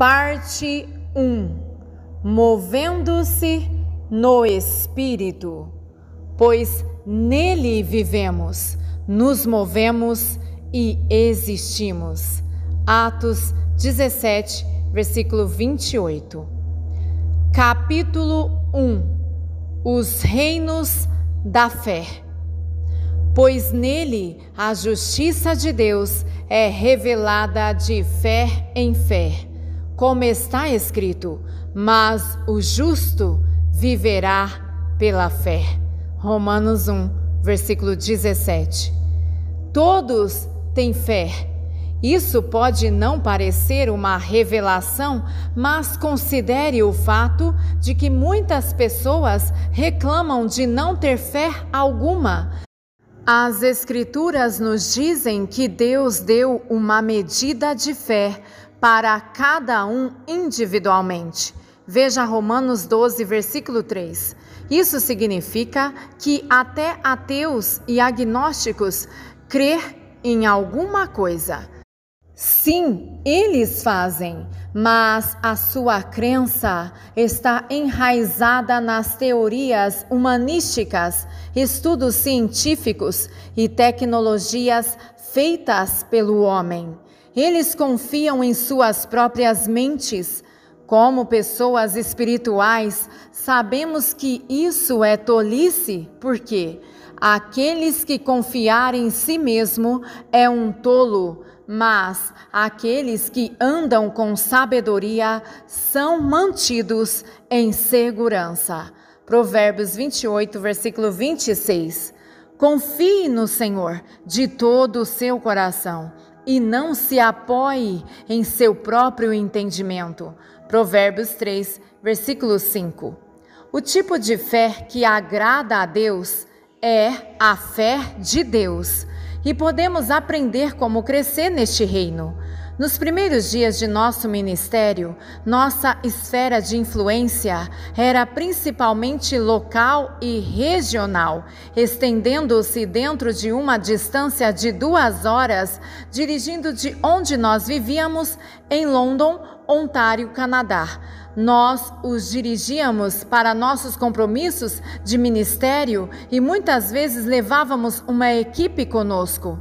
Parte 1. Movendo-se no Espírito, pois nele vivemos, nos movemos e existimos. Atos 17, versículo 28. Capítulo 1. Os reinos da fé. Pois nele a justiça de Deus é revelada de fé em fé, como está escrito: mas o justo viverá pela fé. Romanos 1, versículo 17. Todos têm fé. Isso pode não parecer uma revelação, mas considere o fato de que muitas pessoas reclamam de não ter fé alguma. As Escrituras nos dizem que Deus deu uma medida de fé para cada um individualmente. Veja Romanos 12, versículo 3. Isso significa que até ateus e agnósticos crer em alguma coisa. Sim, eles fazem, mas a sua crença está enraizada nas teorias humanísticas, estudos científicos e tecnologias feitas pelo homem. Eles confiam em suas próprias mentes. Como pessoas espirituais, sabemos que isso é tolice, porque aqueles que confiarem em si mesmo é um tolo, mas aqueles que andam com sabedoria são mantidos em segurança. Provérbios 28, versículo 26. Confie no Senhor de todo o seu coração e não se apoie em seu próprio entendimento. Provérbios 3, versículo 5. O tipo de fé que agrada a Deus é a fé de Deus. E podemos aprender como crescer neste reino. Nos primeiros dias de nosso ministério, nossa esfera de influência era principalmente local e regional, estendendo-se dentro de uma distância de 2 horas, dirigindo de onde nós vivíamos em London, Ontário, Canadá. Nós os dirigíamos para nossos compromissos de ministério e muitas vezes levávamos uma equipe conosco.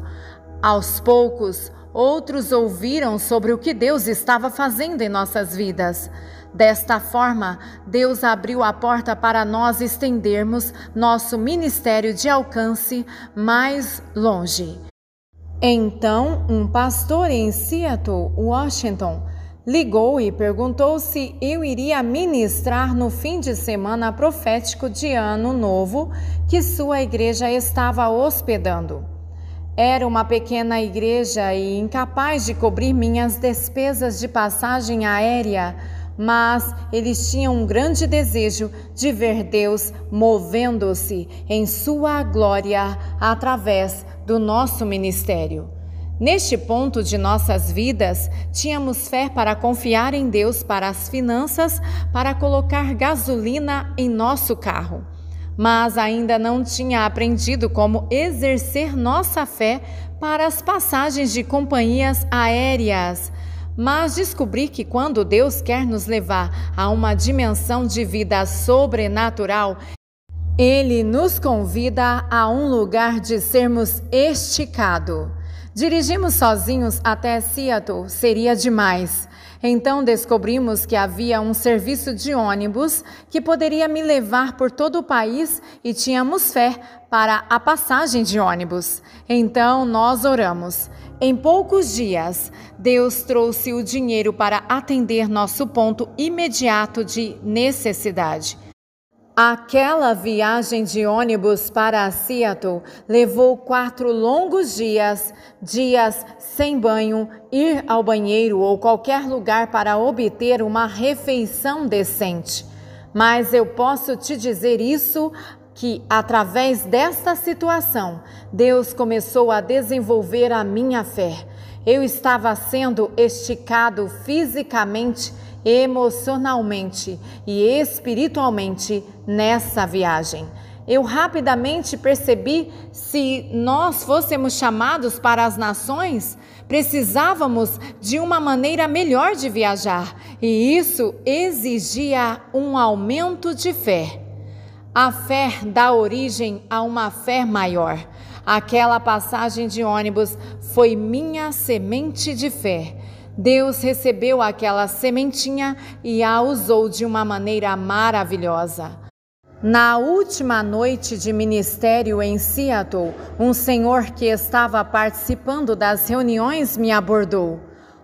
Aos poucos, outros ouviram sobre o que Deus estava fazendo em nossas vidas. Desta forma, Deus abriu a porta para nós estendermos nosso ministério de alcance mais longe. Então, um pastor em Seattle, Washington, ligou e perguntou se eu iria ministrar no fim de semana profético de Ano Novo que sua igreja estava hospedando. Era uma pequena igreja e incapaz de cobrir minhas despesas de passagem aérea, mas eles tinham um grande desejo de ver Deus movendo-se em sua glória através do nosso ministério. Neste ponto de nossas vidas, tínhamos fé para confiar em Deus para as finanças, para colocar gasolina em nosso carro. Mas ainda não tinha aprendido como exercer nossa fé para as passagens de companhias aéreas. Mas descobri que quando Deus quer nos levar a uma dimensão de vida sobrenatural, Ele nos convida a um lugar de sermos esticados. Dirigimos sozinhos até Seattle, seria demais. Então descobrimos que havia um serviço de ônibus que poderia me levar por todo o país e tínhamos fé para a passagem de ônibus. Então nós oramos. Em poucos dias, Deus trouxe o dinheiro para atender nosso ponto imediato de necessidade. Aquela viagem de ônibus para Seattle levou 4 longos dias sem banho, ir ao banheiro ou qualquer lugar para obter uma refeição decente. Mas eu posso te dizer isso, que através desta situação, Deus começou a desenvolver a minha fé. Eu estava sendo esticado fisicamente, emocionalmente e espiritualmente nessa viagem. Eu rapidamente percebi, se nós fôssemos chamados para as nações, precisávamos de uma maneira melhor de viajar. e isso exigia um aumento de fé. A fé dá origem a uma fé maior. Aquela passagem de ônibus foi minha semente de fé. Deus recebeu aquela sementinha e a usou de uma maneira maravilhosa. Na última noite de ministério em Seattle, um senhor que estava participando das reuniões me abordou.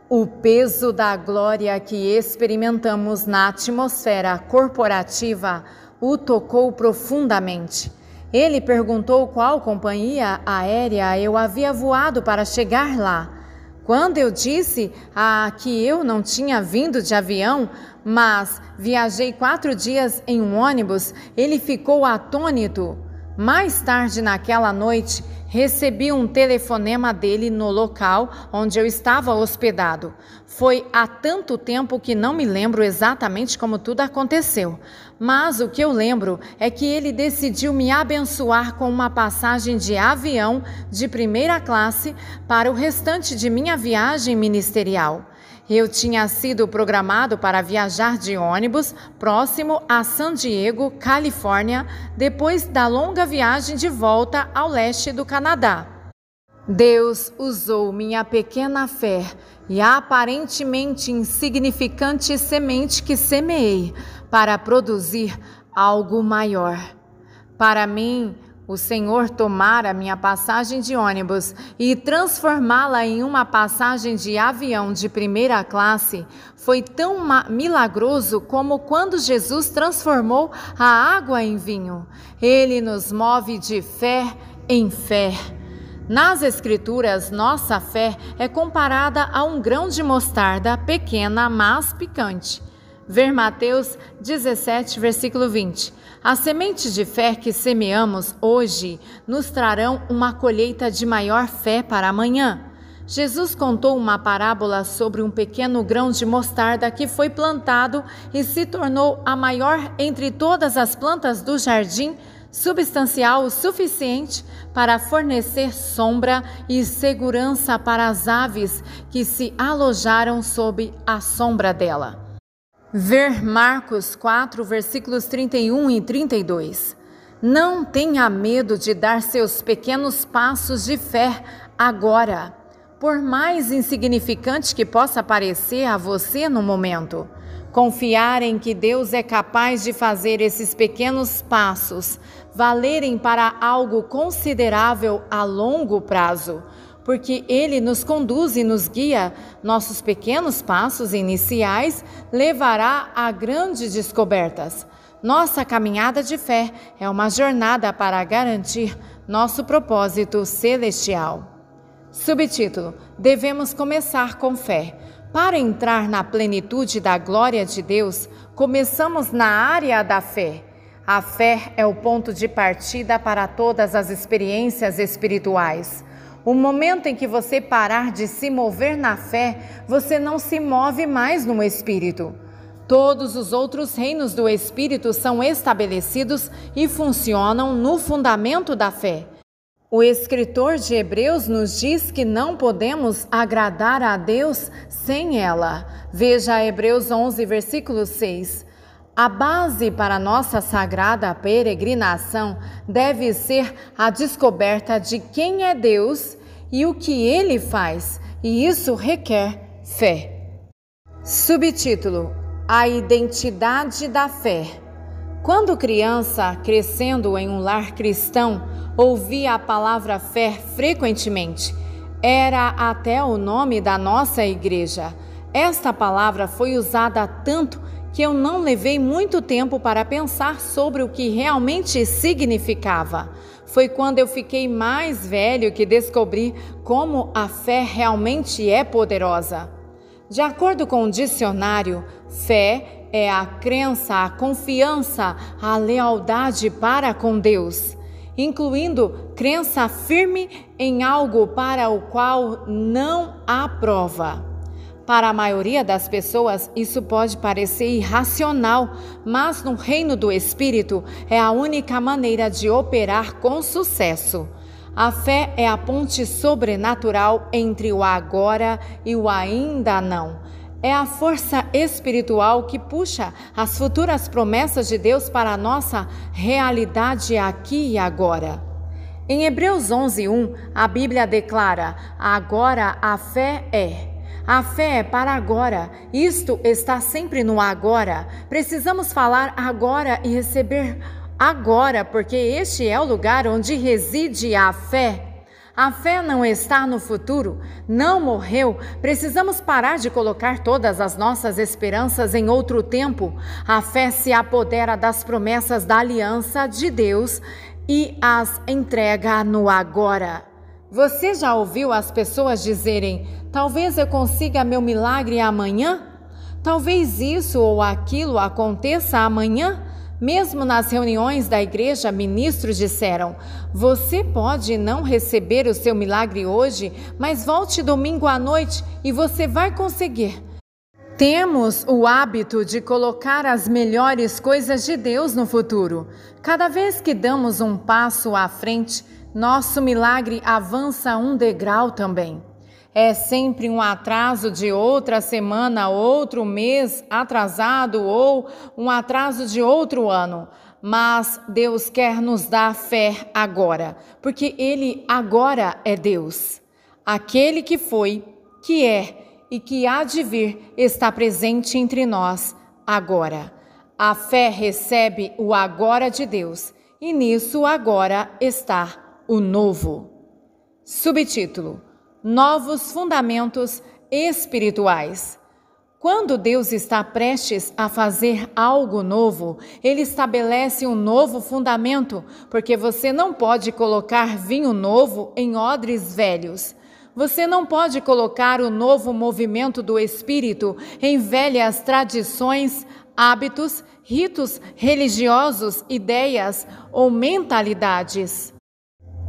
O peso da glória que experimentamos na atmosfera corporativa o tocou profundamente. Ele perguntou qual companhia aérea eu havia voado para chegar lá. Quando eu disse que eu não tinha vindo de avião, mas viajei 4 dias em um ônibus, ele ficou atônito. Mais tarde naquela noite, recebi um telefonema dele no local onde eu estava hospedado. Foi há tanto tempo que não me lembro exatamente como tudo aconteceu, mas o que eu lembro é que ele decidiu me abençoar com uma passagem de avião de primeira classe para o restante de minha viagem ministerial. Eu tinha sido programado para viajar de ônibus próximo a San Diego, Califórnia, depois da longa viagem de volta ao leste do Canadá. Deus usou minha pequena fé e a aparentemente insignificante semente que semeei para produzir algo maior. Para mim, o Senhor tomara minha passagem de ônibus e transformá-la em uma passagem de avião de primeira classe foi tão milagroso como quando Jesus transformou a água em vinho. Ele nos move de fé em fé. Nas Escrituras, nossa fé é comparada a um grão de mostarda pequena, mas picante. Ver Mateus 17, versículo 20. As sementes de fé que semeamos hoje nos trarão uma colheita de maior fé para amanhã. Jesus contou uma parábola sobre um pequeno grão de mostarda que foi plantado e se tornou a maior entre todas as plantas do jardim, substancial o suficiente para fornecer sombra e segurança para as aves que se alojaram sob a sombra dela. Ver Marcos 4, versículos 31 e 32. Não tenha medo de dar seus pequenos passos de fé agora, por mais insignificante que possa parecer a você no momento. Confiar em que Deus é capaz de fazer esses pequenos passos valerem para algo considerável a longo prazo, porque Ele nos conduz e nos guia. Nossos pequenos passos iniciais levará a grandes descobertas. Nossa caminhada de fé é uma jornada para garantir nosso propósito celestial. Subtítulo: Devemos começar com fé. Para entrar na plenitude da glória de Deus, começamos na área da fé. A fé é o ponto de partida para todas as experiências espirituais. O momento em que você parar de se mover na fé, você não se move mais no Espírito. Todos os outros reinos do Espírito são estabelecidos e funcionam no fundamento da fé. O escritor de Hebreus nos diz que não podemos agradar a Deus sem ela. Veja Hebreus 11, versículo 6. A base para nossa sagrada peregrinação deve ser a descoberta de quem é Deus e o que Ele faz, e isso requer fé. Subtítulo: A identidade da fé. Quando criança, crescendo em um lar cristão, ouvia a palavra fé frequentemente. Era até o nome da nossa igreja. Esta palavra foi usada tanto que eu não levei muito tempo para pensar sobre o que realmente significava. Foi quando eu fiquei mais velho que descobri como a fé realmente é poderosa. De acordo com o dicionário, fé é a crença, a confiança, a lealdade para com Deus, incluindo crença firme em algo para o qual não há prova. Para a maioria das pessoas, isso pode parecer irracional, mas no reino do Espírito é a única maneira de operar com sucesso. A fé é a ponte sobrenatural entre o agora e o ainda não. é a força espiritual que puxa as futuras promessas de Deus para a nossa realidade aqui e agora. Em Hebreus 11:1, a Bíblia declara: agora a fé é. A fé é para agora. Isto está sempre no agora. Precisamos falar agora e receber agora, porque este é o lugar onde reside a fé. A fé não está no futuro, não morreu. Precisamos parar de colocar todas as nossas esperanças em outro tempo. A fé se apodera das promessas da aliança de Deus e as entrega no agora. Você já ouviu as pessoas dizerem: talvez eu consiga meu milagre amanhã? Talvez isso ou aquilo aconteça amanhã? Mesmo nas reuniões da igreja, ministros disseram: você pode não receber o seu milagre hoje, mas volte domingo à noite e você vai conseguir. Temos o hábito de colocar as melhores coisas de Deus no futuro. Cada vez que damos um passo à frente, nosso milagre avança um degrau também. É sempre um atraso de outra semana, outro mês atrasado ou um atraso de outro ano. Mas Deus quer nos dar fé agora, porque Ele agora é Deus. Aquele que foi, que é e que há de vir está presente entre nós agora. A fé recebe o agora de Deus e nisso agora está o novo. Subtítulo: Novos fundamentos espirituais. Quando Deus está prestes a fazer algo novo, Ele estabelece um novo fundamento, porque você não pode colocar vinho novo em odres velhos. Você não pode colocar o novo movimento do Espírito em velhas tradições, hábitos, ritos religiosos, ideias ou mentalidades.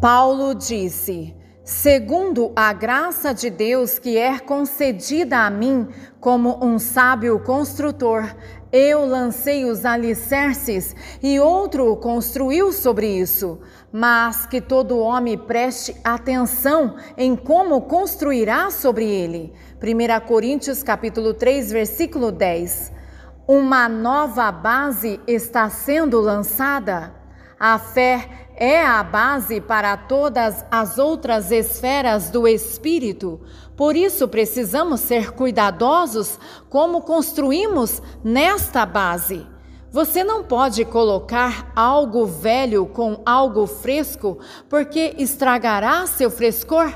Paulo disse: segundo a graça de Deus que é concedida a mim como um sábio construtor, eu lancei os alicerces e outro construiu sobre isso. Mas que todo homem preste atenção em como construirá sobre ele. 1 Coríntios capítulo 3, versículo 10. Uma nova base está sendo lançada. A fé é a base para todas as outras esferas do espírito. Por isso precisamos ser cuidadosos como construímos nesta base. Você não pode colocar algo velho com algo fresco, porque estragará seu frescor.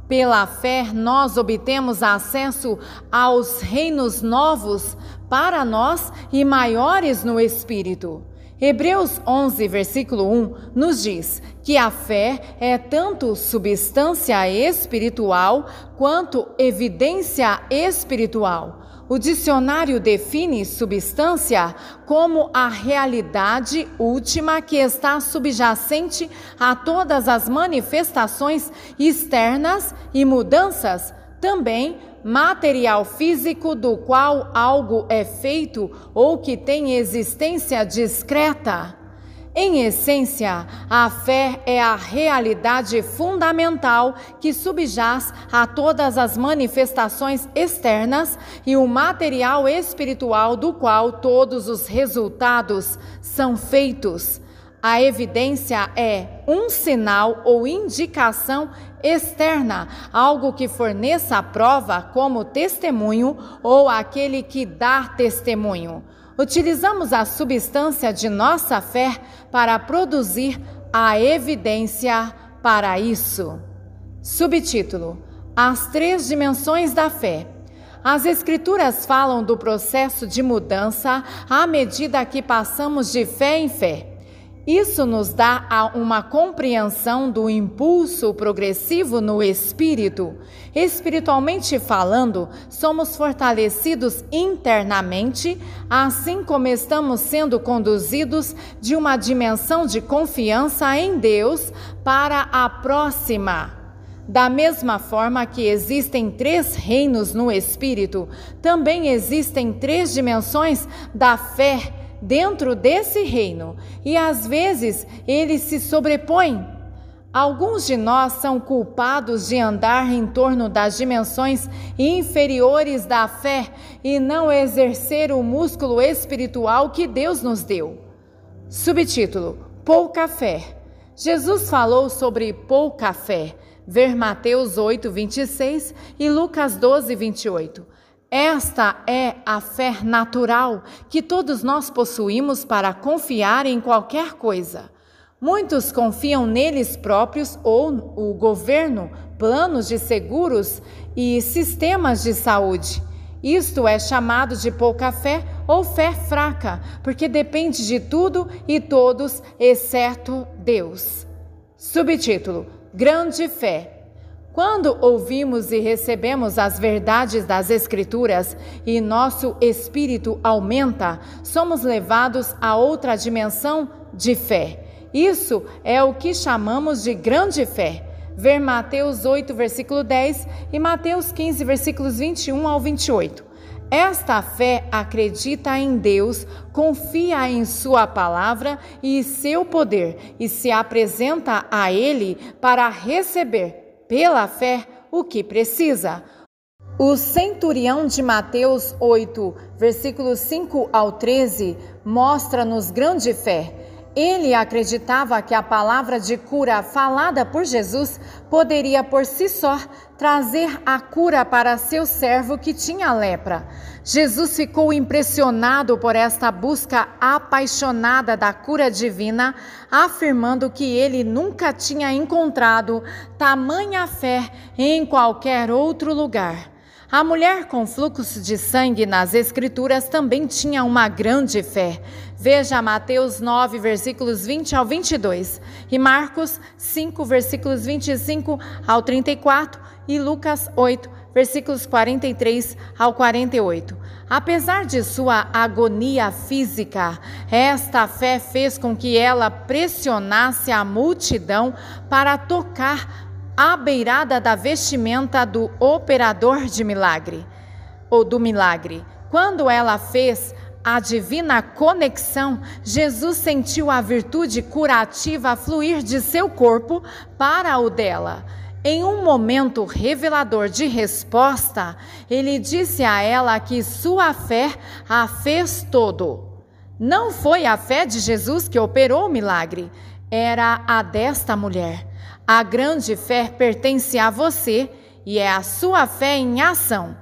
Pela fé, nós obtemos acesso aos reinos novos para nós e maiores no espírito. Hebreus 11, versículo 1, nos diz que a fé é tanto substância espiritual quanto evidência espiritual. O dicionário define substância como a realidade última que está subjacente a todas as manifestações externas e mudanças, também material físico do qual algo é feito ou que tem existência discreta. Em essência, a fé é a realidade fundamental que subjaz a todas as manifestações externas e o material espiritual do qual todos os resultados são feitos. A evidência é um sinal ou indicação externa, algo que forneça a prova como testemunho ou aquele que dá testemunho. Utilizamos a substância de nossa fé para produzir a evidência para isso. Subtítulo: As 3 dimensões da fé. As Escrituras falam do processo de mudança à medida que passamos de fé em fé. Isso nos dá uma compreensão do impulso progressivo no espírito. Espiritualmente falando, somos fortalecidos internamente, assim como estamos sendo conduzidos de uma dimensão de confiança em Deus para a próxima. Da mesma forma que existem 3 reinos no espírito, também existem 3 dimensões da fé dentro desse reino, e às vezes eles se sobrepõem. Alguns de nós são culpados de andar em torno das dimensões inferiores da fé e não exercer o músculo espiritual que Deus nos deu. Subtítulo: Pouca fé. Jesus falou sobre pouca fé. Ver Mateus 8, 26 e Lucas 12, 28. Esta é a fé natural que todos nós possuímos para confiar em qualquer coisa. Muitos confiam neles próprios ou o governo, planos de seguros e sistemas de saúde. Isto é chamado de pouca fé ou fé fraca, porque depende de tudo e todos, exceto Deus. Subtítulo: Grande fé. Quando ouvimos e recebemos as verdades das Escrituras e nosso espírito aumenta, somos levados a outra dimensão de fé. Isso é o que chamamos de grande fé. Ver Mateus 8, versículo 10 e Mateus 15, versículos 21 ao 28. Esta fé acredita em Deus, confia em sua palavra e seu poder e se apresenta a Ele para receber, pela fé, o que precisa. O centurião de Mateus 8, versículos 5 ao 13, mostra-nos grande fé. Ele acreditava que a palavra de cura falada por Jesus poderia por si só trazer a cura para seu servo que tinha lepra. Jesus ficou impressionado por esta busca apaixonada da cura divina, afirmando que ele nunca tinha encontrado tamanha fé em qualquer outro lugar. A mulher com fluxo de sangue nas Escrituras também tinha uma grande fé. Veja Mateus 9, versículos 20 ao 22, e Marcos 5, versículos 25 ao 34, e Lucas 8, versículos 43 ao 48. Apesar de sua agonia física, esta fé fez com que ela pressionasse a multidão para tocar à beirada da vestimenta do operador de milagre, ou do milagre. Quando ela fez a divina conexão, Jesus sentiu a virtude curativa fluir de seu corpo para o dela. Em um momento revelador de resposta, ele disse a ela que sua fé a fez todo. Não foi a fé de Jesus que operou o milagre, era a desta mulher. A grande fé pertence a você e é a sua fé em ação.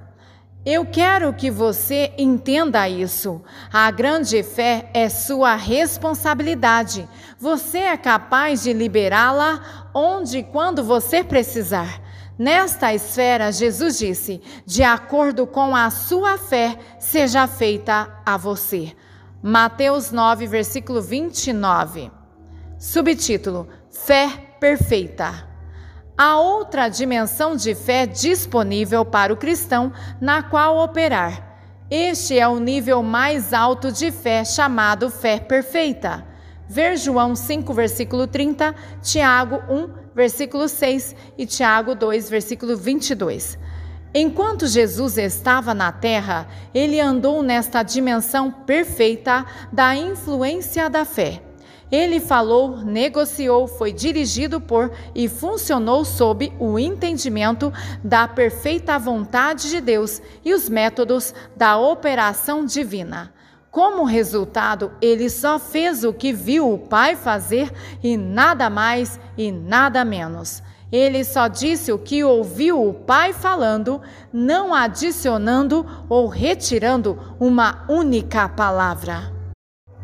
Eu quero que você entenda isso. A grande fé é sua responsabilidade. Você é capaz de liberá-la onde e quando você precisar. Nesta esfera, Jesus disse: de acordo com a sua fé, seja feita a você. Mateus 9, versículo 29. Subtítulo: Fé perfeita. Há outra dimensão de fé disponível para o cristão na qual operar. Este é o nível mais alto de fé, chamado fé perfeita. Ver João 5, versículo 30, Tiago 1, versículo 6 e Tiago 2, versículo 22. Enquanto Jesus estava na terra, ele andou nesta dimensão perfeita da influência da fé. Ele falou, negociou, foi dirigido por e funcionou sob o entendimento da perfeita vontade de Deus e os métodos da operação divina. Como resultado, ele só fez o que viu o Pai fazer e nada mais e nada menos. Ele só disse o que ouviu o Pai falando, não adicionando ou retirando uma única palavra.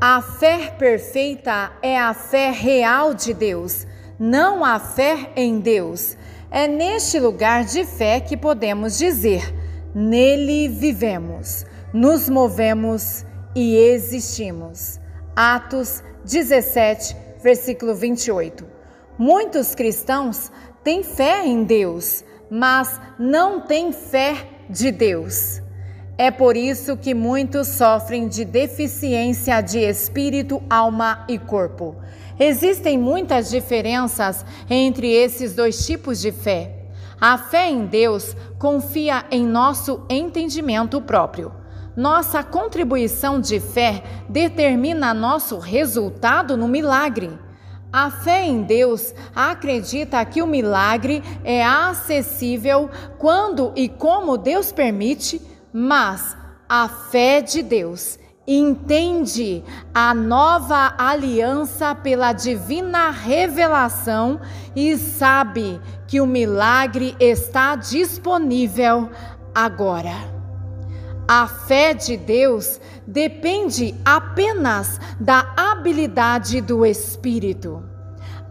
A fé perfeita é a fé real de Deus, não a fé em Deus. É neste lugar de fé que podemos dizer: nele vivemos, nos movemos e existimos. Atos 17, versículo 28. Muitos cristãos têm fé em Deus, mas não têm fé de Deus. É por isso que muitos sofrem de deficiência de espírito, alma e corpo. Existem muitas diferenças entre esses dois tipos de fé. A fé em Deus confia em nosso entendimento próprio. Nossa contribuição de fé determina nosso resultado no milagre. A fé em Deus acredita que o milagre é acessível quando e como Deus permite, mas a fé de Deus entende a nova aliança pela divina revelação e sabe que o milagre está disponível agora. A fé de Deus depende apenas da habilidade do Espírito.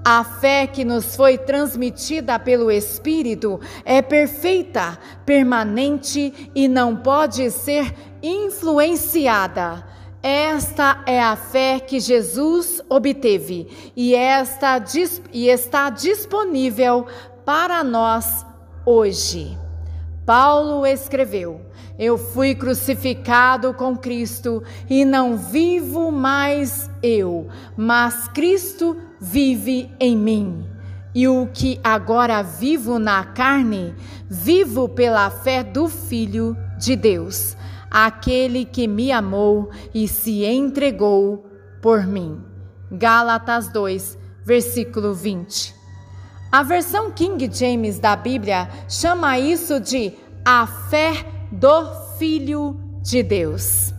A fé que nos foi transmitida pelo Espírito é perfeita, permanente e não pode ser influenciada. Esta é a fé que Jesus obteve e está disponível para nós hoje. Paulo escreveu: eu fui crucificado com Cristo e não vivo mais eu, mas Cristo vive em mim. E o que agora vivo na carne, vivo pela fé do Filho de Deus, aquele que me amou e se entregou por mim. Gálatas 2, versículo 20. A versão King James da Bíblia chama isso de a fé do Filho de Deus.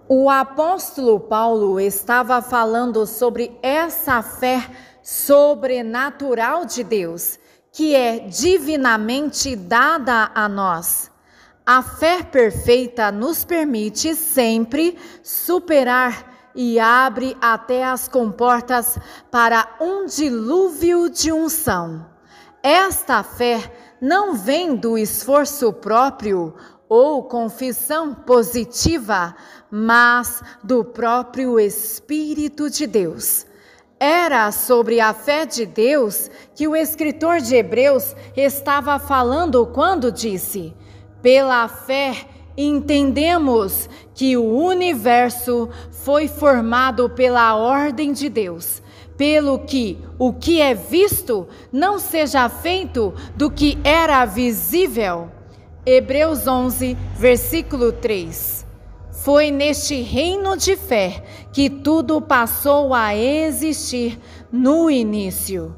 O apóstolo Paulo estava falando sobre essa fé sobrenatural de Deus, que é divinamente dada a nós. A fé perfeita nos permite sempre superar e abre até as comportas para um dilúvio de unção. Esta fé não vem do esforço próprio ou confissão positiva, mas do próprio Espírito de Deus. Era sobre a fé de Deus que o escritor de Hebreus estava falando quando disse: pela fé entendemos que o universo foi formado pela ordem de Deus, pelo que o que é visto não seja feito do que era visível. Hebreus 11, versículo 3. Foi neste reino de fé que tudo passou a existir no início.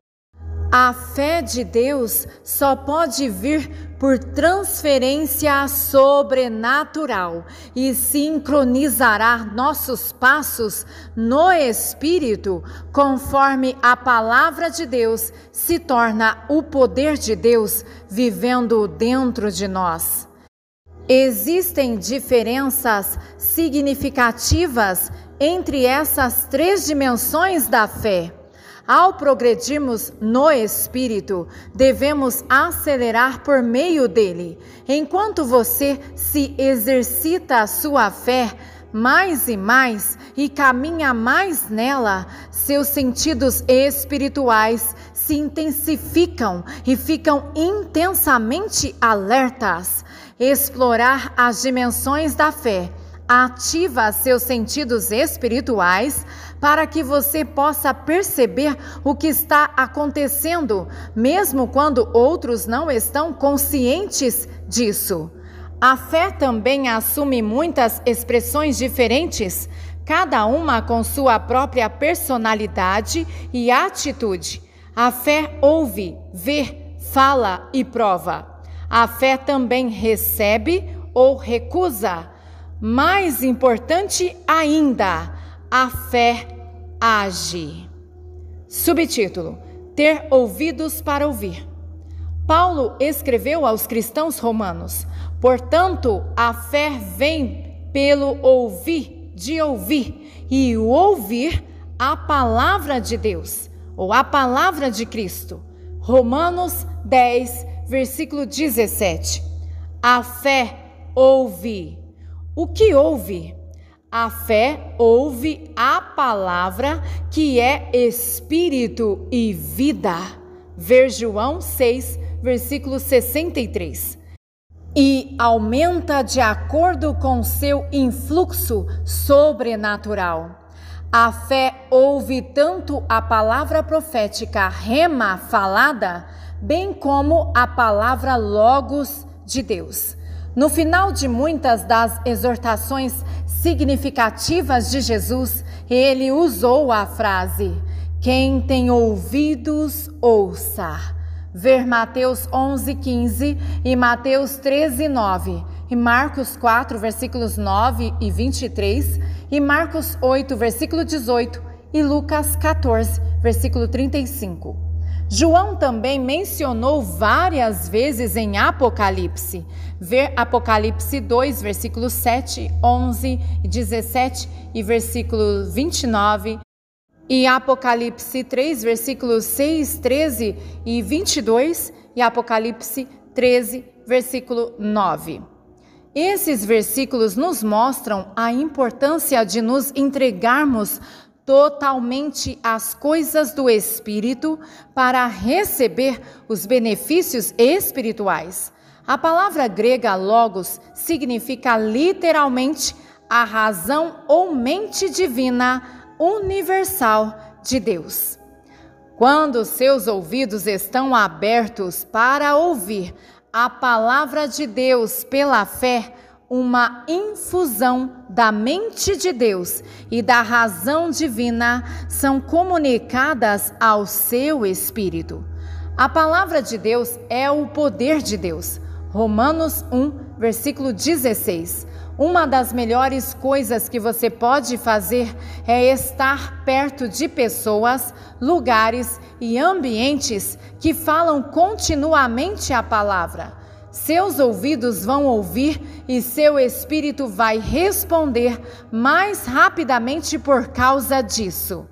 A fé de Deus só pode vir por transferência sobrenatural e sincronizará nossos passos no Espírito, conforme a palavra de Deus se torna o poder de Deus vivendo dentro de nós. Existem diferenças significativas entre essas três dimensões da fé. Ao progredirmos no Espírito, devemos acelerar por meio dele. Enquanto você se exercita a sua fé mais e mais e caminha mais nela, seus sentidos espirituais se intensificam e ficam intensamente alertas. Explorar as dimensões da fé ativa seus sentidos espirituais para que você possa perceber o que está acontecendo, mesmo quando outros não estão conscientes disso. A fé também assume muitas expressões diferentes, cada uma com sua própria personalidade e atitude. A fé ouve, vê, fala e prova. A fé também recebe ou recusa. Mais importante ainda, a fé age. Subtítulo: ter ouvidos para ouvir. Paulo escreveu aos cristãos romanos: portanto, a fé vem pelo ouvir de ouvir, e o ouvir a palavra de Deus, ou a palavra de Cristo. Romanos 10, versículo 17. A fé ouve. O que ouve? A fé ouve a palavra que é espírito e vida. Ver João 6, versículo 63. E aumenta de acordo com seu influxo sobrenatural. A fé ouve tanto a palavra profética rema falada, bem como a palavra logos de Deus. No final de muitas das exortações significativas de Jesus, ele usou a frase: Quem tem ouvidos, ouça. Ver Mateus 11:15 e Mateus 13:9, e Marcos 4, versículos 9 e 23, e Marcos 8, versículo 18, e Lucas 14, versículo 35. João também mencionou várias vezes em Apocalipse. Ver Apocalipse 2, versículos 7, 11 e 17 e versículo 29. E Apocalipse 3, versículos 6, 13 e 22, e Apocalipse 13, versículo 9. Esses versículos nos mostram a importância de nos entregarmos totalmente às coisas do Espírito para receber os benefícios espirituais. A palavra grega logos significa literalmente a razão ou mente divina universal de Deus. Quando seus ouvidos estão abertos para ouvir a palavra de Deus pela fé, uma infusão da mente de Deus e da razão divina são comunicadas ao seu espírito. A palavra de Deus é o poder de Deus. Romanos 1, versículo 16. Uma das melhores coisas que você pode fazer é estar perto de pessoas, lugares e ambientes que falam continuamente a palavra. Seus ouvidos vão ouvir e seu espírito vai responder mais rapidamente por causa disso.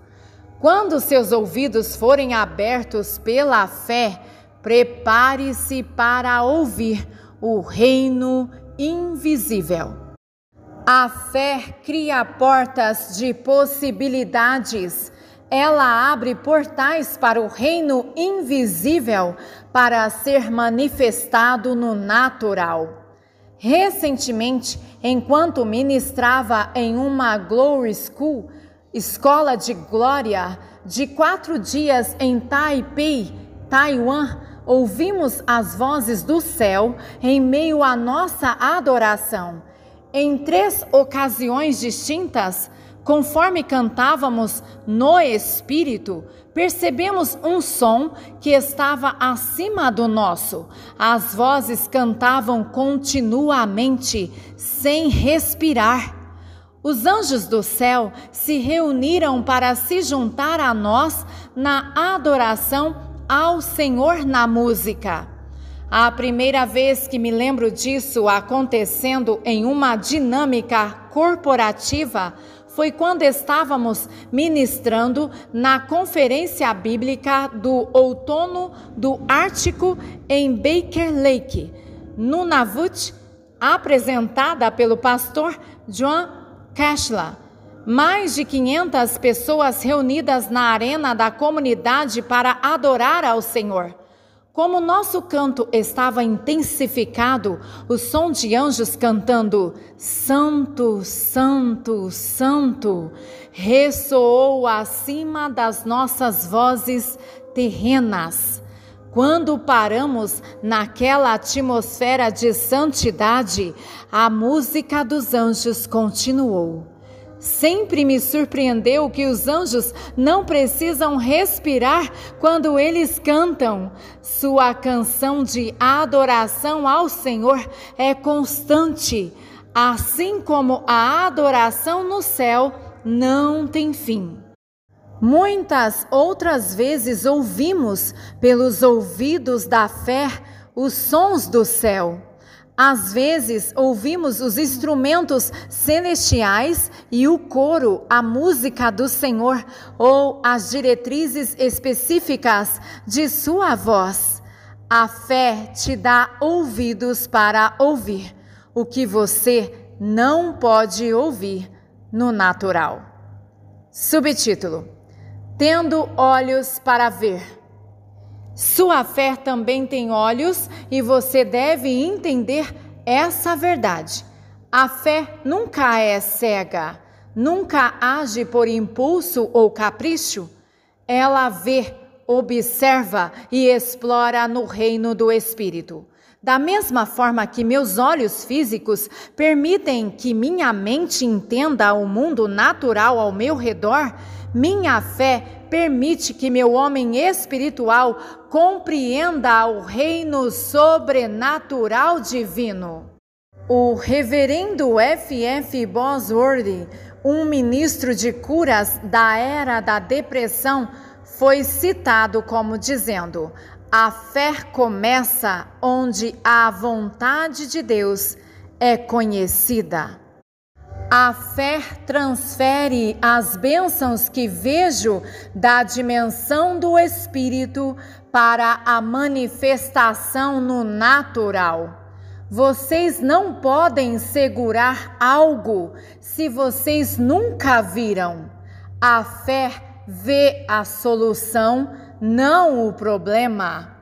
Quando seus ouvidos forem abertos pela fé, prepare-se para ouvir o reino invisível. A fé cria portas de possibilidades. Ela abre portais para o reino invisível para ser manifestado no natural. Recentemente, enquanto ministrava em uma Glory School, escola de glória, de 4 dias em Taipei, Taiwan, ouvimos as vozes do céu em meio à nossa adoração. Em 3 ocasiões distintas, conforme cantávamos no Espírito, percebemos um som que estava acima do nosso. As vozes cantavam continuamente, sem respirar. Os anjos do céu se reuniram para se juntar a nós na adoração ao Senhor na música. A primeira vez que me lembro disso acontecendo em uma dinâmica corporativa foi quando estávamos ministrando na Conferência Bíblica do Outono do Ártico em Baker Lake, Nunavut, apresentada pelo pastor John Cashla. Mais de 500 pessoas reunidas na arena da comunidade para adorar ao Senhor. Como nosso canto estava intensificado, o som de anjos cantando Santo, Santo, Santo ressoou acima das nossas vozes terrenas. Quando paramos naquela atmosfera de santidade, a música dos anjos continuou. Sempre me surpreendeu que os anjos não precisam respirar quando eles cantam. Sua canção de adoração ao Senhor é constante, assim como a adoração no céu não tem fim. Muitas outras vezes ouvimos pelos ouvidos da fé os sons do céu. Às vezes ouvimos os instrumentos celestiais e o coro, a música do Senhor ou as diretrizes específicas de sua voz. A fé te dá ouvidos para ouvir o que você não pode ouvir no natural. Subtítulo: Tendo olhos para ver. Sua fé também tem olhos e você deve entender essa verdade. A fé nunca é cega, nunca age por impulso ou capricho. Ela vê, observa e explora no reino do Espírito. Da mesma forma que meus olhos físicos permitem que minha mente entenda o mundo natural ao meu redor, Minha fé permite que meu homem espiritual compreenda o reino sobrenatural divino. O reverendo F.F. Bosworth, um ministro de curas da era da depressão, foi citado como dizendo: a fé começa onde a vontade de Deus é conhecida. A fé transfere as bênçãos que vejo da dimensão do Espírito para a manifestação no natural. Vocês não podem segurar algo se vocês nunca viram. A fé vê a solução, não o problema.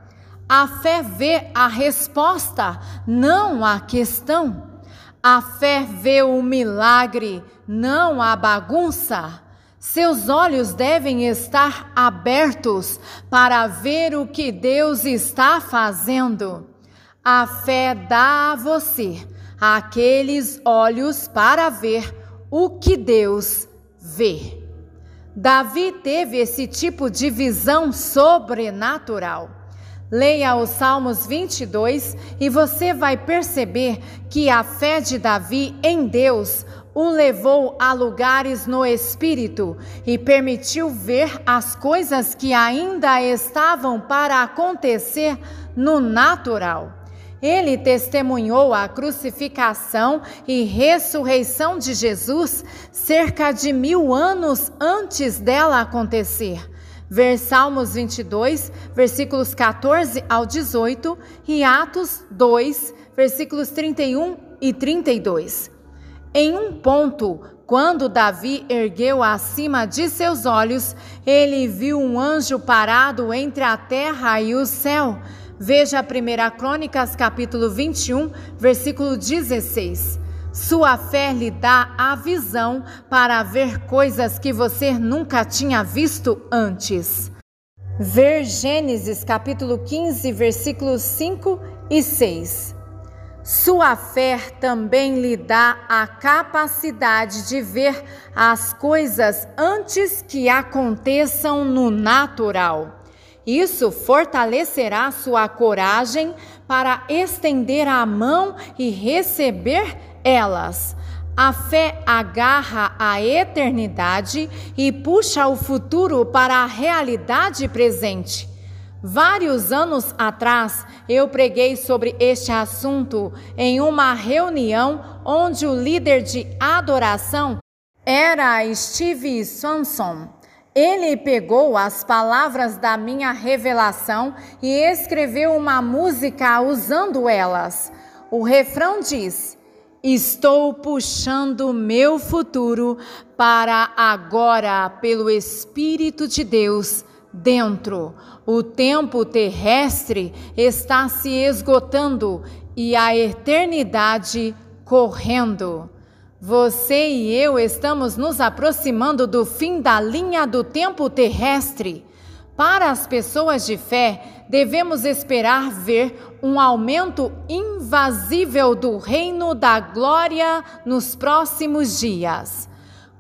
A fé vê a resposta, não a questão. A fé vê o milagre, não a bagunça. Seus olhos devem estar abertos para ver o que Deus está fazendo. A fé dá a você aqueles olhos para ver o que Deus vê. Davi teve esse tipo de visão sobrenatural. Leia os Salmos 22 e você vai perceber que a fé de Davi em Deus o levou a lugares no Espírito e permitiu ver as coisas que ainda estavam para acontecer no natural. Ele testemunhou a crucificação e ressurreição de Jesus cerca de 1000 anos antes dela acontecer. Ver Salmos 22, versículos 14 ao 18 e Atos 2, versículos 31 e 32. Em um ponto, quando Davi ergueu acima de seus olhos, ele viu um anjo parado entre a terra e o céu. Veja 1 Crônicas, capítulo 21, versículo 16. Sua fé lhe dá a visão para ver coisas que você nunca tinha visto antes. Ver Gênesis, capítulo 15, versículos 5 e 6. Sua fé também lhe dá a capacidade de ver as coisas antes que aconteçam no natural. Isso fortalecerá sua coragem para estender a mão e receber elas. A fé agarra a eternidade e puxa o futuro para a realidade presente. Vários anos atrás, eu preguei sobre este assunto em uma reunião onde o líder de adoração era Steve Swanson. Ele pegou as palavras da minha revelação e escreveu uma música usando elas. O refrão diz: estou puxando meu futuro para agora pelo Espírito de Deus dentro. O tempo terrestre está se esgotando e a eternidade correndo. Você e eu estamos nos aproximando do fim da linha do tempo terrestre. Para as pessoas de fé, devemos esperar ver um aumento invasível do reino da glória nos próximos dias.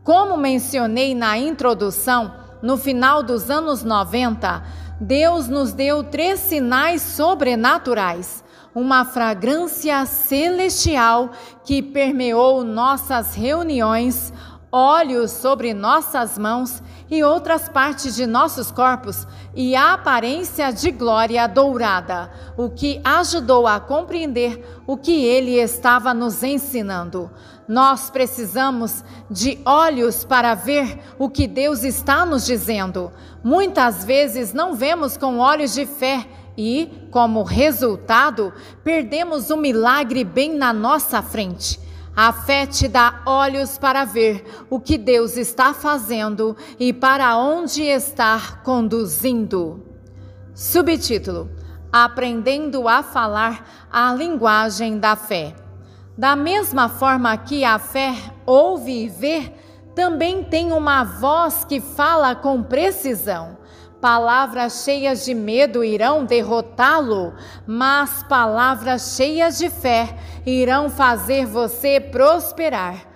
Como mencionei na introdução, no final dos anos 90, Deus nos deu 3 sinais sobrenaturais. Uma fragrância celestial que permeou nossas reuniões, óleos sobre nossas mãos e outras partes de nossos corpos e a aparência de glória dourada, o que ajudou a compreender o que ele estava nos ensinando. Nós precisamos de olhos para ver o que Deus está nos dizendo. Muitas vezes não vemos com olhos de fé e, como resultado, perdemos um milagre bem na nossa frente. A fé te dá olhos para ver o que Deus está fazendo e para onde está conduzindo. Subtítulo: Aprendendo a falar a linguagem da fé. Da mesma forma que a fé ouve e vê, também tem uma voz que fala com precisão. Palavras cheias de medo irão derrotá-lo, mas palavras cheias de fé irão fazer você prosperar.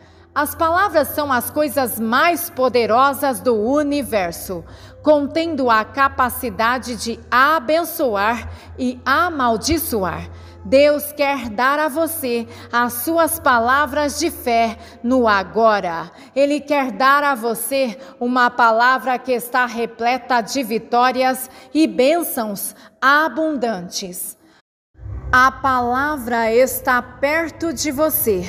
As palavras são as coisas mais poderosas do universo, contendo a capacidade de abençoar e amaldiçoar. Deus quer dar a você as suas palavras de fé no agora. Ele quer dar a você uma palavra que está repleta de vitórias e bênçãos abundantes. A palavra está perto de você,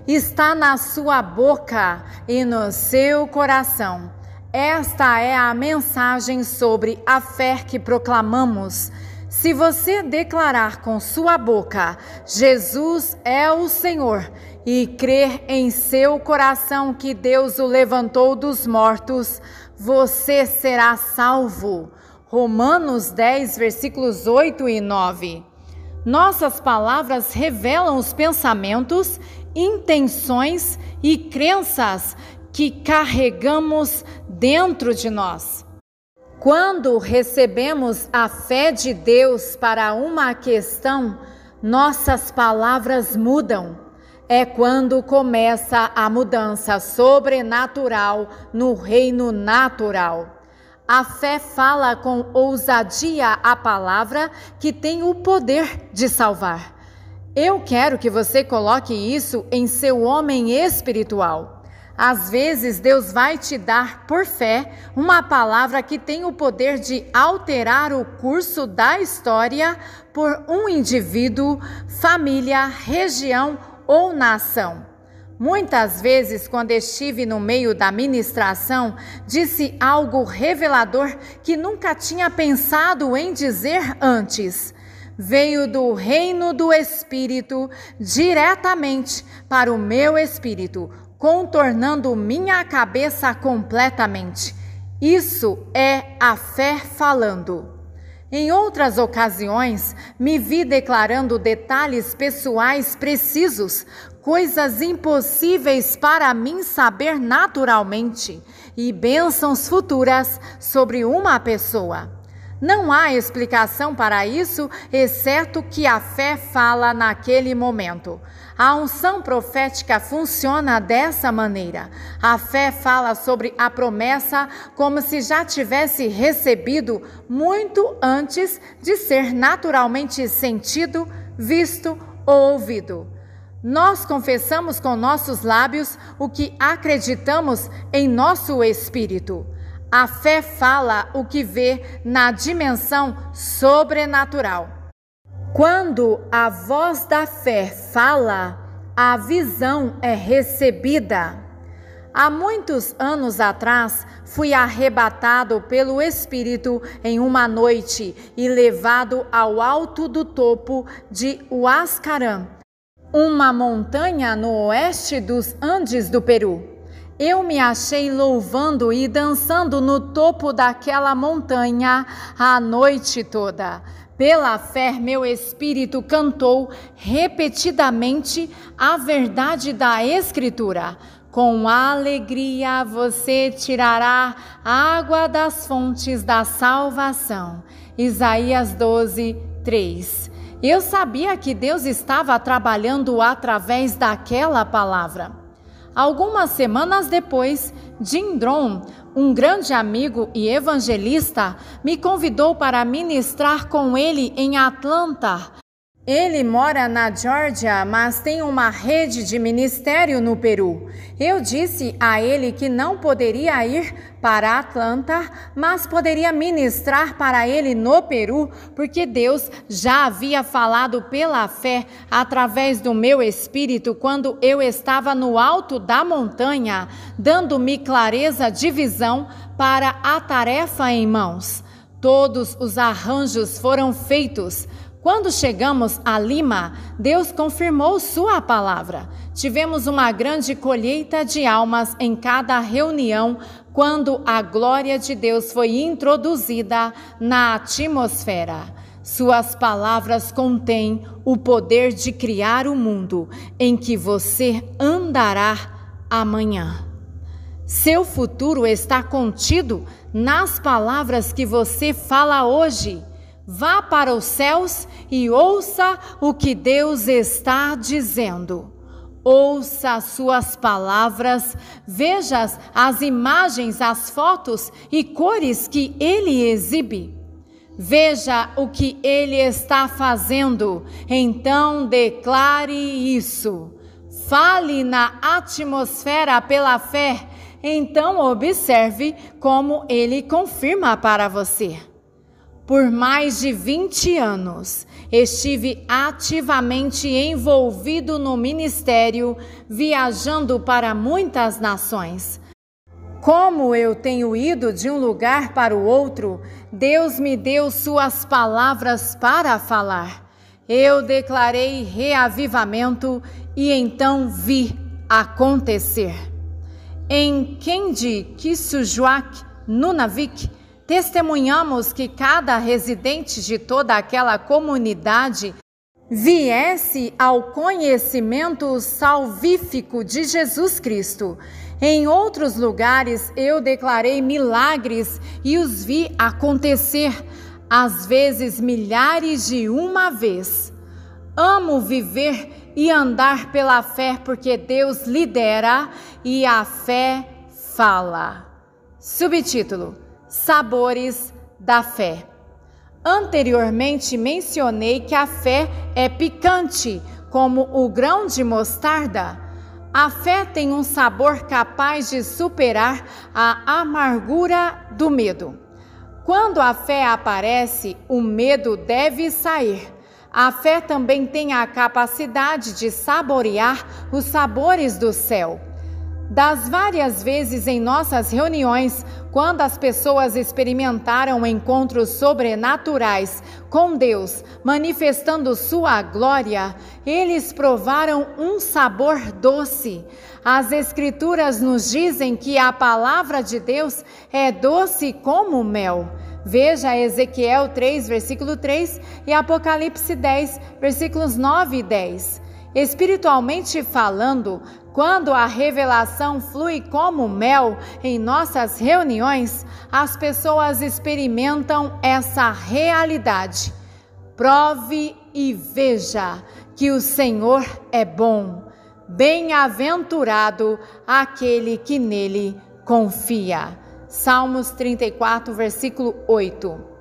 está na sua boca e no seu coração. Esta é a mensagem sobre a fé que proclamamos. Se você declarar com sua boca, Jesus é o Senhor, e crer em seu coração que Deus o levantou dos mortos, você será salvo. Romanos 10, versículos 8 e 9. Nossas palavras revelam os pensamentos, intenções e crenças que carregamos dentro de nós. Quando recebemos a fé de Deus para uma questão, nossas palavras mudam. É quando começa a mudança sobrenatural no reino natural. A fé fala com ousadia a palavra que tem o poder de salvar. Eu quero que você coloque isso em seu homem espiritual. Às vezes Deus vai te dar por fé uma palavra que tem o poder de alterar o curso da história por um indivíduo, família, região ou nação. Muitas vezes, quando estive no meio da ministração, disse algo revelador que nunca tinha pensado em dizer antes. Veio do reino do Espírito diretamente para o meu espírito, contornando minha cabeça completamente. Isso é a fé falando. Em outras ocasiões, me vi declarando detalhes pessoais precisos, coisas impossíveis para mim saber naturalmente, e bênçãos futuras sobre uma pessoa. Não há explicação para isso, exceto que a fé fala naquele momento. A unção profética funciona dessa maneira. A fé fala sobre a promessa como se já tivesse recebido muito antes de ser naturalmente sentido, visto ou ouvido. Nós confessamos com nossos lábios o que acreditamos em nosso espírito. A fé fala o que vê na dimensão sobrenatural. Quando a voz da fé fala, a visão é recebida. Há muitos anos atrás, fui arrebatado pelo Espírito em uma noite e levado ao alto do topo de Huascarán, uma montanha no oeste dos Andes do Peru. Eu me achei louvando e dançando no topo daquela montanha a noite toda. Pela fé, meu espírito cantou repetidamente a verdade da Escritura. Com alegria você tirará água das fontes da salvação. Isaías 12, 3. Eu sabia que Deus estava trabalhando através daquela palavra. Algumas semanas depois, Jim Dron, um grande amigo e evangelista, me convidou para ministrar com ele em Atlanta. Ele mora na Geórgia, mas tem uma rede de ministério no Peru. Eu disse a ele que não poderia ir para Atlanta, mas poderia ministrar para ele no Peru, porque Deus já havia falado pela fé através do meu espírito quando eu estava no alto da montanha, dando-me clareza de visão para a tarefa em mãos. Todos os arranjos foram feitos. Quando chegamos a Lima, Deus confirmou sua palavra. Tivemos uma grande colheita de almas em cada reunião, quando a glória de Deus foi introduzida na atmosfera. Suas palavras contêm o poder de criar o mundo em que você andará amanhã. Seu futuro está contido nas palavras que você fala hoje. Vá para os céus e ouça o que Deus está dizendo. Ouça as suas palavras, veja as imagens, as fotos e cores que ele exibe. Veja o que ele está fazendo, então declare isso. Fale na atmosfera pela fé, então observe como ele confirma para você. Por mais de 20 anos, estive ativamente envolvido no ministério, viajando para muitas nações. Como eu tenho ido de um lugar para o outro, Deus me deu suas palavras para falar. Eu declarei reavivamento e então vi acontecer. Em Kendi Kisujuak, Nunavik, testemunhamos que cada residente de toda aquela comunidade viesse ao conhecimento salvífico de Jesus Cristo. Em outros lugares eu declarei milagres e os vi acontecer, às vezes milhares de uma vez. Amo viver e andar pela fé porque Deus lidera e a fé fala. Subtítulo: Sabores da fé. Anteriormente mencionei que a fé é picante, como o grão de mostarda. A fé tem um sabor capaz de superar a amargura do medo. Quando a fé aparece, o medo deve sair. A fé também tem a capacidade de saborear os sabores do céu. Das várias vezes em nossas reuniões, quando as pessoas experimentaram encontros sobrenaturais com Deus, manifestando sua glória, eles provaram um sabor doce. As Escrituras nos dizem que a palavra de Deus é doce como mel. Veja Ezequiel 3, versículo 3 e Apocalipse 10, versículos 9 e 10. Espiritualmente falando, quando a revelação flui como mel em nossas reuniões, as pessoas experimentam essa realidade. Prove e veja que o Senhor é bom. Bem-aventurado aquele que nele confia. Salmos 34, versículo 8.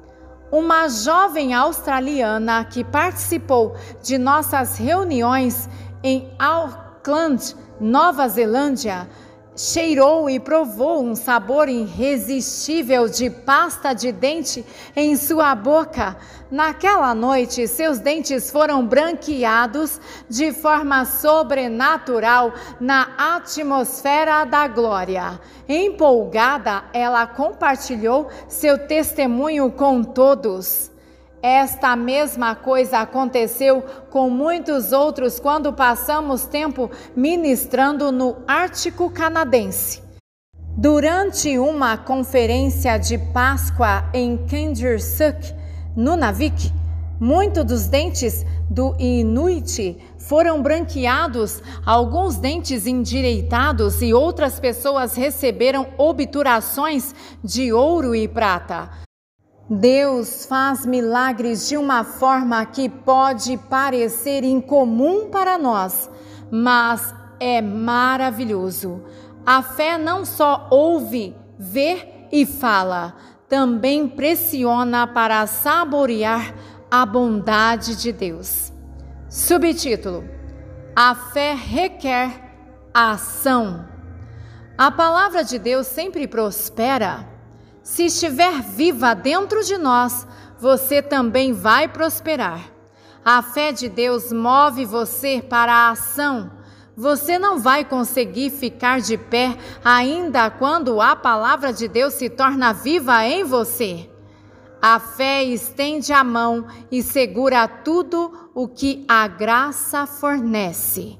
Uma jovem australiana que participou de nossas reuniões em Auckland, Nova Zelândia, cheirou e provou um sabor irresistível de pasta de dente em sua boca. Naquela noite, seus dentes foram branqueados de forma sobrenatural na atmosfera da glória. Empolgada, ela compartilhou seu testemunho com todos. Esta mesma coisa aconteceu com muitos outros quando passamos tempo ministrando no Ártico Canadense. Durante uma conferência de Páscoa em Kandinsuk, Nunavik, muitos dos dentes do Inuit foram branqueados, alguns dentes endireitados e outras pessoas receberam obturações de ouro e prata. Deus faz milagres de uma forma que pode parecer incomum para nós, mas é maravilhoso. A fé não só ouve, vê e fala, também pressiona para saborear a bondade de Deus. Subtítulo: A fé requer ação. A palavra de Deus sempre prospera. Se estiver viva dentro de nós, você também vai prosperar. A fé de Deus move você para a ação. Você não vai conseguir ficar de pé ainda quando a palavra de Deus se torna viva em você. A fé estende a mão e segura tudo o que a graça fornece.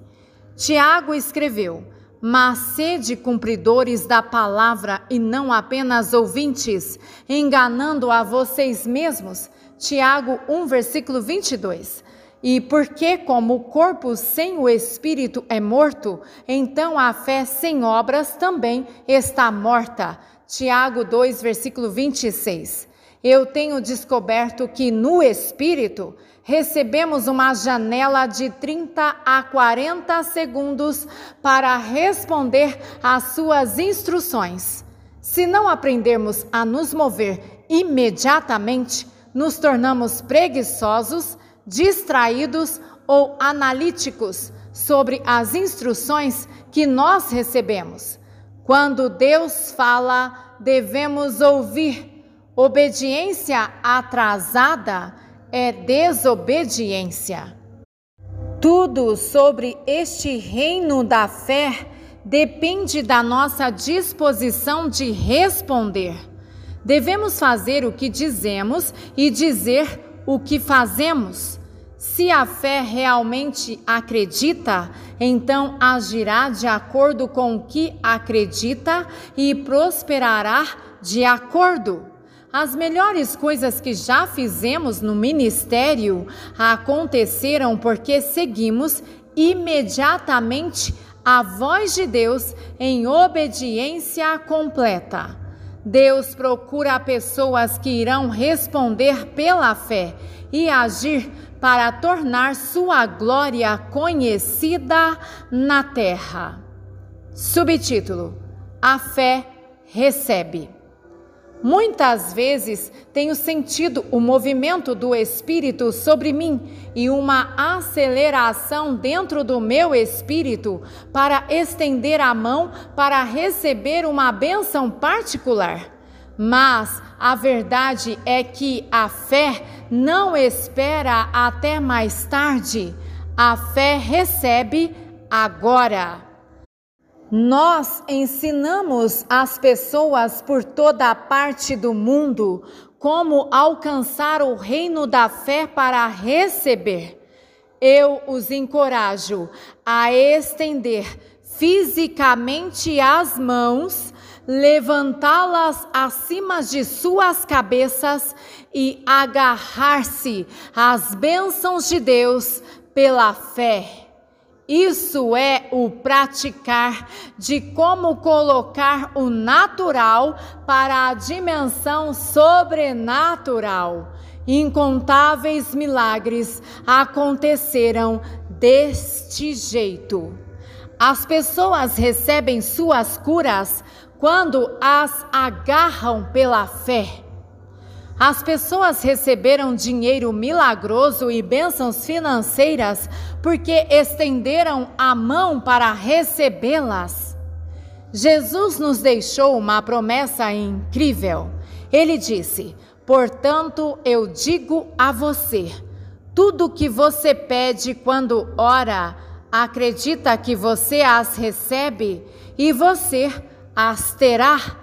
Tiago escreveu: Mas sede cumpridores da palavra e não apenas ouvintes, enganando a vocês mesmos. Tiago 1, versículo 22. E porque como o corpo sem o espírito é morto, então a fé sem obras também está morta. Tiago 2, versículo 26. Eu tenho descoberto que no Espírito recebemos uma janela de 30 a 40 segundos para responder às suas instruções. Se não aprendermos a nos mover imediatamente, nos tornamos preguiçosos, distraídos ou analíticos sobre as instruções que nós recebemos. Quando Deus fala, devemos ouvir. Obediência atrasada é desobediência. Tudo sobre este reino da fé depende da nossa disposição de responder. Devemos fazer o que dizemos e dizer o que fazemos. Se a fé realmente acredita, então agirá de acordo com o que acredita e prosperará de acordo. As melhores coisas que já fizemos no ministério aconteceram porque seguimos imediatamente a voz de Deus em obediência completa. Deus procura pessoas que irão responder pela fé e agir para tornar sua glória conhecida na terra. Subtítulo: A fé recebe. Muitas vezes tenho sentido o movimento do Espírito sobre mim e uma aceleração dentro do meu espírito para estender a mão para receber uma bênção particular. Mas a verdade é que a fé não espera até mais tarde. A fé recebe agora. Nós ensinamos as pessoas por toda parte do mundo como alcançar o reino da fé para receber. Eu os encorajo a estender fisicamente as mãos, levantá-las acima de suas cabeças e agarrar-se às bênçãos de Deus pela fé. Isso é o praticar de como colocar o natural para a dimensão sobrenatural. Incontáveis milagres aconteceram deste jeito. As pessoas recebem suas curas quando as agarram pela fé. As pessoas receberam dinheiro milagroso e bênçãos financeiras porque estenderam a mão para recebê-las. Jesus nos deixou uma promessa incrível. Ele disse: portanto, eu digo a você, tudo que você pede quando ora, acredita que você as recebe e você as terá.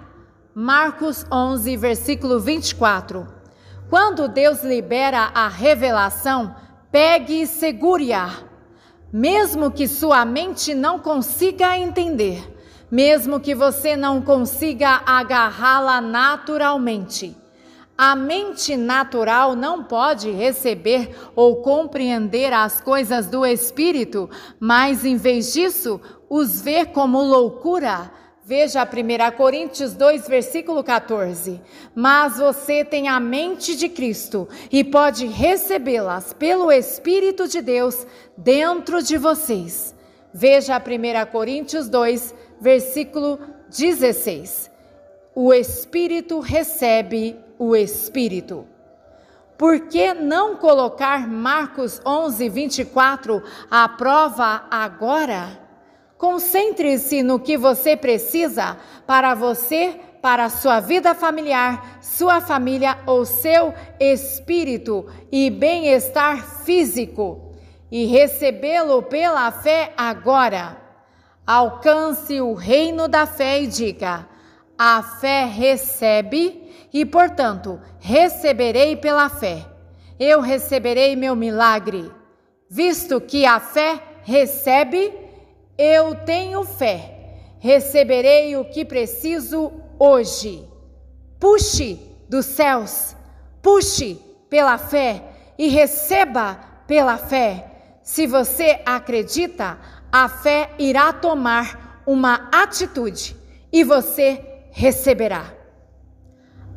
Marcos 11, versículo 24. Quando Deus libera a revelação, pegue e segure-a. Mesmo que sua mente não consiga entender, mesmo que você não consiga agarrá-la naturalmente. A mente natural não pode receber ou compreender as coisas do Espírito, mas em vez disso, os vê como loucura. Veja 1 Coríntios 2, versículo 14. Mas você tem a mente de Cristo e pode recebê-las pelo Espírito de Deus dentro de vocês. Veja 1 Coríntios 2, versículo 16. O Espírito recebe o Espírito. Por que não colocar Marcos 11, 24 à prova agora? Concentre-se no que você precisa para você, para a sua vida familiar, sua família ou seu espírito e bem-estar físico e recebê-lo pela fé agora. Alcance o reino da fé e diga: a fé recebe e, portanto, receberei pela fé. Eu receberei meu milagre. Visto que a fé recebe, eu tenho fé, receberei o que preciso hoje. Puxe dos céus, puxe pela fé e receba pela fé. Se você acredita, a fé irá tomar uma atitude e você receberá.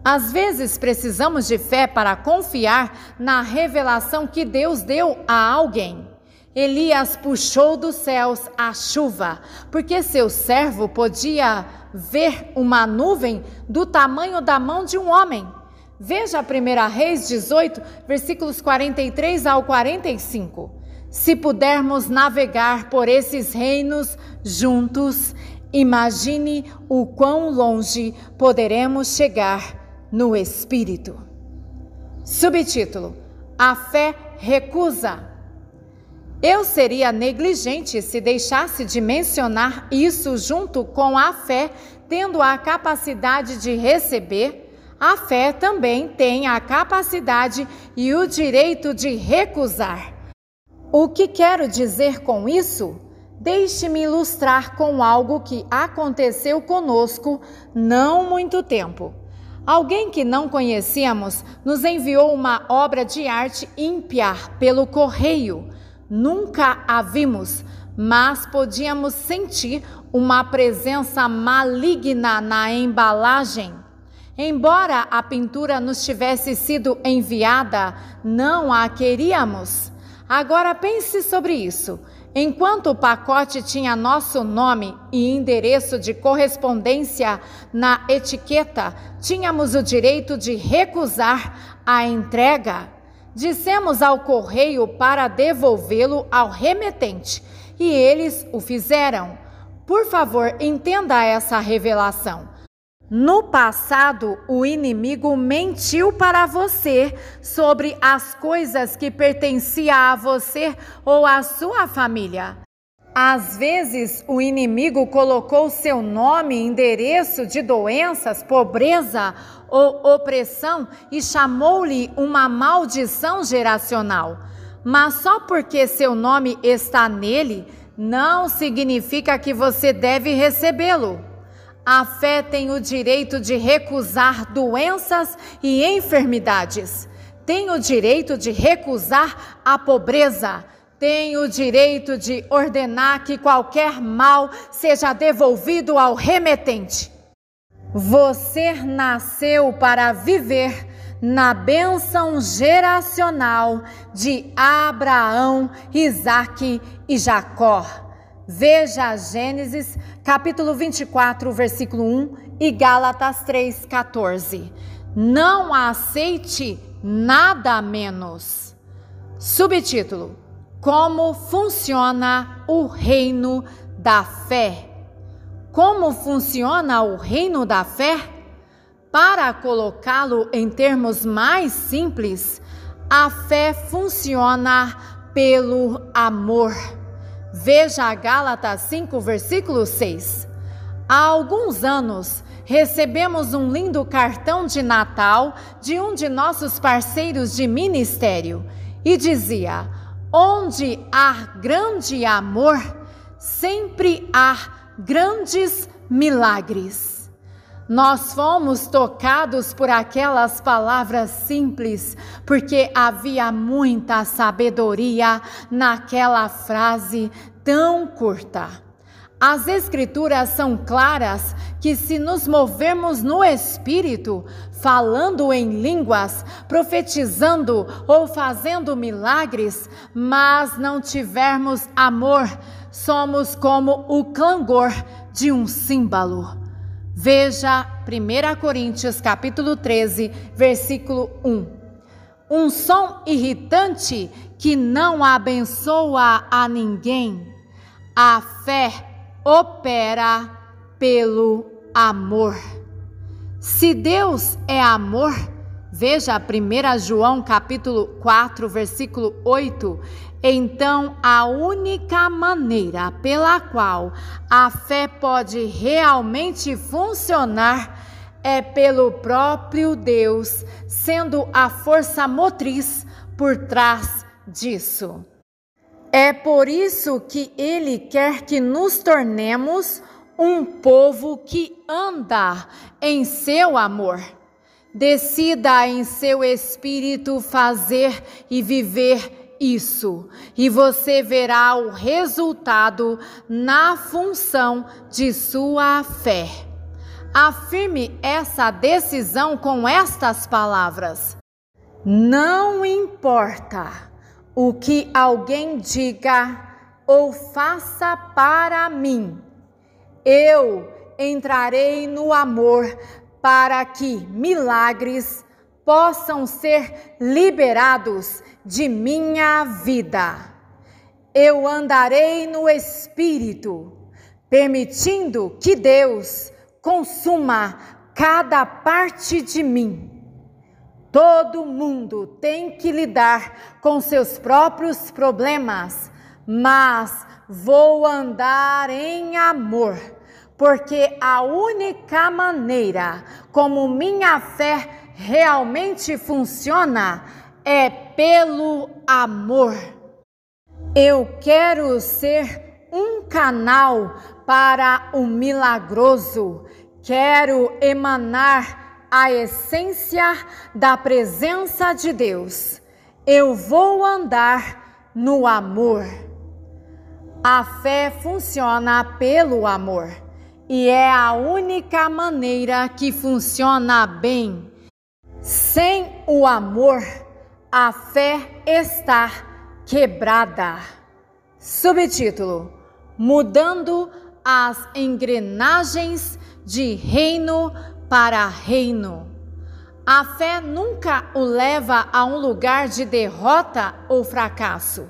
Às vezes precisamos de fé para confiar na revelação que Deus deu a alguém. Elias puxou dos céus a chuva, porque seu servo podia ver uma nuvem do tamanho da mão de um homem. Veja 1 Reis 18, versículos 43 ao 45. Se pudermos navegar por esses reinos juntos, imagine o quão longe poderemos chegar no Espírito. Subtítulo: A fé recusa. Eu seria negligente se deixasse de mencionar isso junto com a fé, tendo a capacidade de receber. A fé também tem a capacidade e o direito de recusar. O que quero dizer com isso? Deixe-me ilustrar com algo que aconteceu conosco não muito tempo. Alguém que não conhecíamos nos enviou uma obra de arte ímpia pelo correio. Nunca a vimos, mas podíamos sentir uma presença maligna na embalagem. Embora a pintura nos tivesse sido enviada, não a queríamos. Agora pense sobre isso. Enquanto o pacote tinha nosso nome e endereço de correspondência na etiqueta, tínhamos o direito de recusar a entrega. Dissemos ao correio para devolvê-lo ao remetente, e eles o fizeram. Por favor, entenda essa revelação. No passado, o inimigo mentiu para você sobre as coisas que pertenciam a você ou à sua família. Às vezes, o inimigo colocou seu nome, endereço de doenças, pobreza ou opressão e chamou-lhe uma maldição geracional. Mas só porque seu nome está nele, não significa que você deve recebê-lo. A fé tem o direito de recusar doenças e enfermidades. Tem o direito de recusar a pobreza. Tem o direito de ordenar que qualquer mal seja devolvido ao remetente. Você nasceu para viver na bênção geracional de Abraão, Isaque e Jacó. Veja Gênesis, capítulo 24, versículo 1 e Gálatas 3, 14. Não aceite nada menos. Subtítulo: Como funciona o reino da fé? Como funciona o reino da fé? Para colocá-lo em termos mais simples, a fé funciona pelo amor. Veja Gálatas 5, versículo 6. Há alguns anos, recebemos um lindo cartão de Natal de um de nossos parceiros de ministério e dizia: onde há grande amor, sempre há grandes milagres. Nós fomos tocados por aquelas palavras simples, porque havia muita sabedoria naquela frase tão curta. As Escrituras são claras que se nos movermos no Espírito, falando em línguas, profetizando ou fazendo milagres, mas não tivermos amor, somos como o clangor de um símbolo. Veja 1 Coríntios capítulo 13, versículo 1. Um som irritante que não abençoa a ninguém. A fé opera pelo amor. Se Deus é amor, veja 1 João capítulo 4, versículo 8, então a única maneira pela qual a fé pode realmente funcionar é pelo próprio Deus, sendo a força motriz por trás disso. É por isso que Ele quer que nos tornemos um povo que anda em seu amor. Decida em seu espírito fazer e viver isso, e você verá o resultado na função de sua fé. Afirme essa decisão com estas palavras: não importa o que alguém diga ou faça para mim, eu entrarei no amor para que milagres possam ser liberados de minha vida. Eu andarei no Espírito, permitindo que Deus consuma cada parte de mim. Todo mundo tem que lidar com seus próprios problemas, mas vou andar em amor, porque a única maneira como minha fé realmente funciona é pelo amor. Eu quero ser um canal para o milagroso, quero emanar a essência da presença de Deus. Eu vou andar no amor. A fé funciona pelo amor e é a única maneira que funciona bem. Sem o amor, a fé está quebrada. Subtítulo: Mudando as engrenagens de reino para reino. A fé nunca o leva a um lugar de derrota ou fracasso.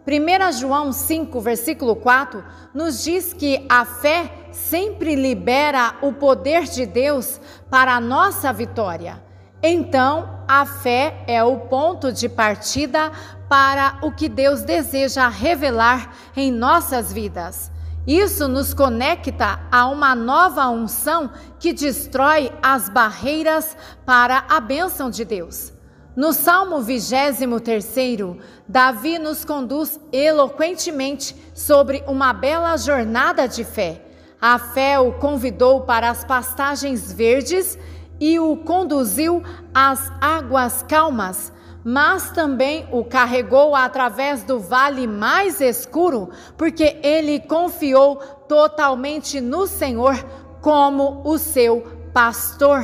1 João 5, versículo 4, nos diz que a fé sempre libera o poder de Deus para a nossa vitória. Então, a fé é o ponto de partida para o que Deus deseja revelar em nossas vidas. Isso nos conecta a uma nova unção que destrói as barreiras para a bênção de Deus. No Salmo 23º, Davi nos conduz eloquentemente sobre uma bela jornada de fé. A fé o convidou para as pastagens verdes e o conduziu às águas calmas, mas também o carregou através do vale mais escuro, porque ele confiou totalmente no Senhor como o seu pastor.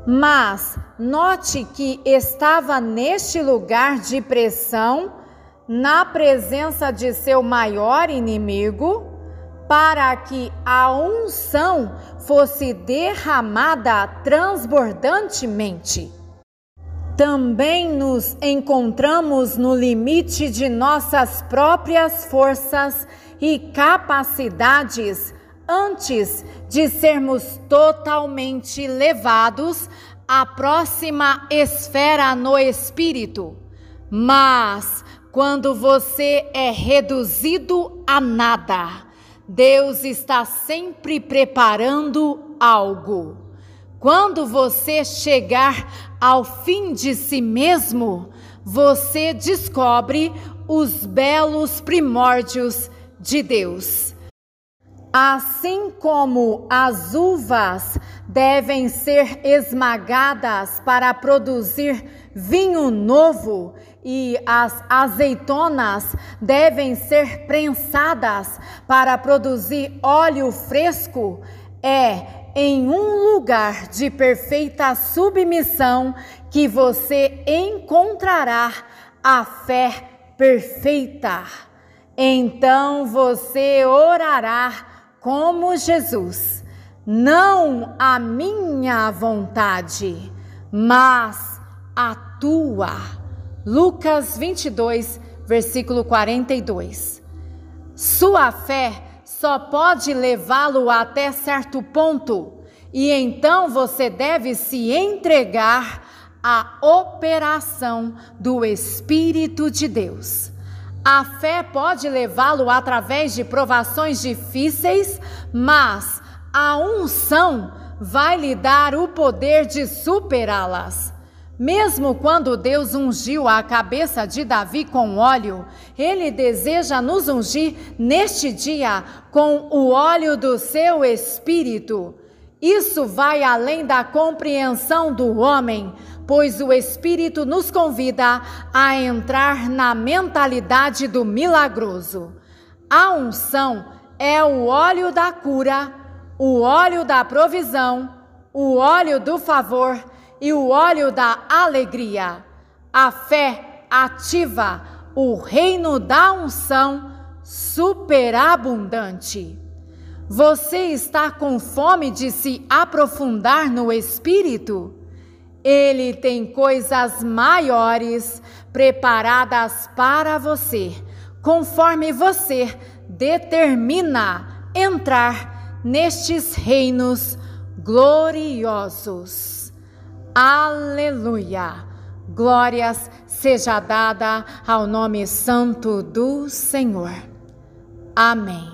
Mas note que estava neste lugar de pressão, na presença de seu maior inimigo, para que a unção fosse derramada transbordantemente. Também nos encontramos no limite de nossas próprias forças e capacidades antes de sermos totalmente levados à próxima esfera no Espírito. Mas quando você é reduzido a nada, Deus está sempre preparando algo. Quando você chegar ao fim de si mesmo, você descobre os belos primórdios de Deus. Assim como as uvas devem ser esmagadas para produzir vinho novo e as azeitonas devem ser prensadas para produzir óleo fresco, é em um lugar de perfeita submissão que você encontrará a fé perfeita. Então você orará como Jesus: não a minha vontade, mas a tua. Lucas 22, versículo 42. Sua fé só pode levá-lo até certo ponto, e então você deve se entregar à operação do Espírito de Deus. A fé pode levá-lo através de provações difíceis, mas a unção vai lhe dar o poder de superá-las. Mesmo quando Deus ungiu a cabeça de Davi com óleo, Ele deseja nos ungir neste dia com o óleo do seu Espírito. Isso vai além da compreensão do homem, pois o Espírito nos convida a entrar na mentalidade do milagroso. A unção é o óleo da cura, o óleo da provisão, o óleo do favor e o óleo da alegria. A fé ativa o reino da unção superabundante. Você está com fome de se aprofundar no Espírito? Ele tem coisas maiores preparadas para você, conforme você determina entrar nestes reinos gloriosos. Aleluia! Glórias seja dada ao nome santo do Senhor. Amém.